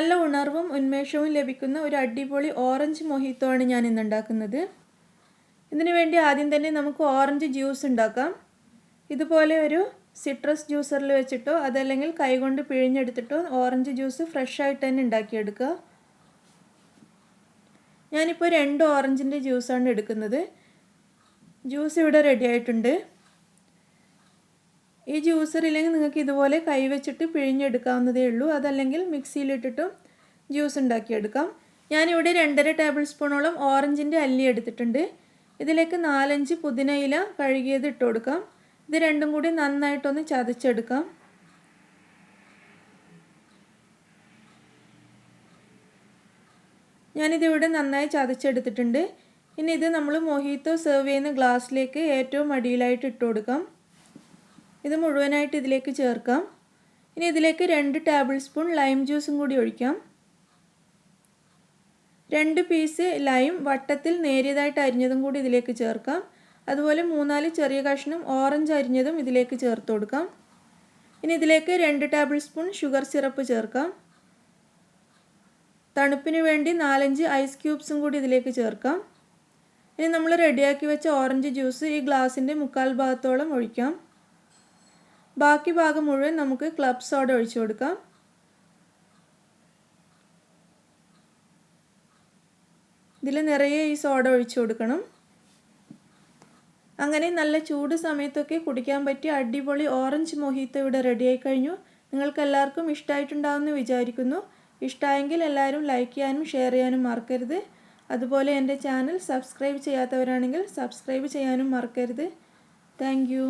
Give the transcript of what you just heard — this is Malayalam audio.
നല്ല ഉണർവും ഉന്മേഷവും ലഭിക്കുന്ന ഒരു അടിപൊളി ഓറഞ്ച് മൊഹിത്തോ ആണ് ഞാൻ ഇന്ന് ഉണ്ടാക്കുന്നത്. ഇതിനു വേണ്ടി ആദ്യം തന്നെ നമുക്ക് ഓറഞ്ച് ജ്യൂസ് ഉണ്ടാക്കാം. ഇതുപോലെ ഒരു സിട്രസ് ജ്യൂസറിൽ വെച്ചിട്ടോ അതല്ലെങ്കിൽ കൈകൊണ്ട് പിഴിഞ്ഞെടുത്തിട്ടോ ഓറഞ്ച് ജ്യൂസ് ഫ്രഷ് ആയിട്ട് തന്നെ ഉണ്ടാക്കിയെടുക്കുക. ഞാനിപ്പോൾ 2 ഓറഞ്ചിൻ്റെ ജ്യൂസാണ് എടുക്കുന്നത്. ജ്യൂസ് ഇവിടെ റെഡി ആയിട്ടുണ്ട്. ഈ ജ്യൂസറില്ലെങ്കിൽ നിങ്ങൾക്ക് ഇതുപോലെ കൈ വെച്ചിട്ട് പിഴിഞ്ഞെടുക്കാവുന്നതേ ഉള്ളൂ. അതല്ലെങ്കിൽ മിക്സിയിലിട്ടിട്ടും ജ്യൂസ് ഉണ്ടാക്കിയെടുക്കാം. ഞാനിവിടെ 2.5 ടേബിൾ സ്പൂണോളം ഓറഞ്ചിൻ്റെ അല്ലി എടുത്തിട്ടുണ്ട്. ഇതിലേക്ക് 4-5 പുതിനയില കഴുകിയത് ഇട്ട് കൊടുക്കാം. ഇത് രണ്ടും കൂടി നന്നായിട്ടൊന്ന് ചതച്ചെടുക്കാം. ഞാനിതിവിടെ നന്നായി ചതച്ചെടുത്തിട്ടുണ്ട്. ഇനി ഇത് നമ്മൾ മൊഹിത്തോ സെർവ് ചെയ്യുന്ന ഗ്ലാസ്സിലേക്ക് ഏറ്റവും അടിയിലായിട്ട് ഇട്ട് കൊടുക്കാം. ഇത് മുഴുവനായിട്ട് ഇതിലേക്ക് ചേർക്കാം. ഇനി ഇതിലേക്ക് 2 ടേബിൾ സ്പൂൺ ലൈം ജ്യൂസും കൂടി ഒഴിക്കാം. 2 പീസ് ലൈം വട്ടത്തിൽ നേരിയതായിട്ട് അരിഞ്ഞതും കൂടി ഇതിലേക്ക് ചേർക്കാം. അതുപോലെ 3-4 ചെറിയ കഷ്ണം ഓറഞ്ച് അരിഞ്ഞതും ഇതിലേക്ക് ചേർത്ത് കൊടുക്കാം. ഇനി ഇതിലേക്ക് 2 ടേബിൾ സ്പൂൺ ഷുഗർ സിറപ്പ് ചേർക്കാം. തണുപ്പിന് വേണ്ടി 4-5 ഐസ് ക്യൂബ്സും കൂടി ഇതിലേക്ക് ചേർക്കാം. ഇനി നമ്മൾ റെഡിയാക്കി വെച്ച ഓറഞ്ച് ജ്യൂസ് ഈ ഗ്ലാസിൻ്റെ 1/4 ഭാഗത്തോളം ഒഴിക്കാം. ബാക്കി ഭാഗം മുഴുവൻ നമുക്ക് ക്ലബ് സോഡ ഒഴിച്ചു കൊടുക്കാം. ഇതിൽ നിറയെ ഈ സോഡ ഒഴിച്ചു കൊടുക്കണം. അങ്ങനെ നല്ല ചൂട് സമയത്തൊക്കെ കുടിക്കാൻ പറ്റിയ അടിപൊളി ഓറഞ്ച് മൊഹിത്തോ ഇവിടെ റെഡിയായി കഴിഞ്ഞു. നിങ്ങൾക്ക് എല്ലാവർക്കും ഇഷ്ടമായിട്ടുണ്ടാവുമെന്ന് വിചാരിക്കുന്നു. ഇഷ്ടമായെങ്കിൽ എല്ലാവരും ലൈക്ക് ചെയ്യാനും ഷെയർ ചെയ്യാനും മറക്കരുത്. അതുപോലെ എൻ്റെ ചാനൽ സബ്സ്ക്രൈബ് ചെയ്യാത്തവരാണെങ്കിൽ സബ്സ്ക്രൈബ് ചെയ്യാനും മറക്കരുത്. Thank you.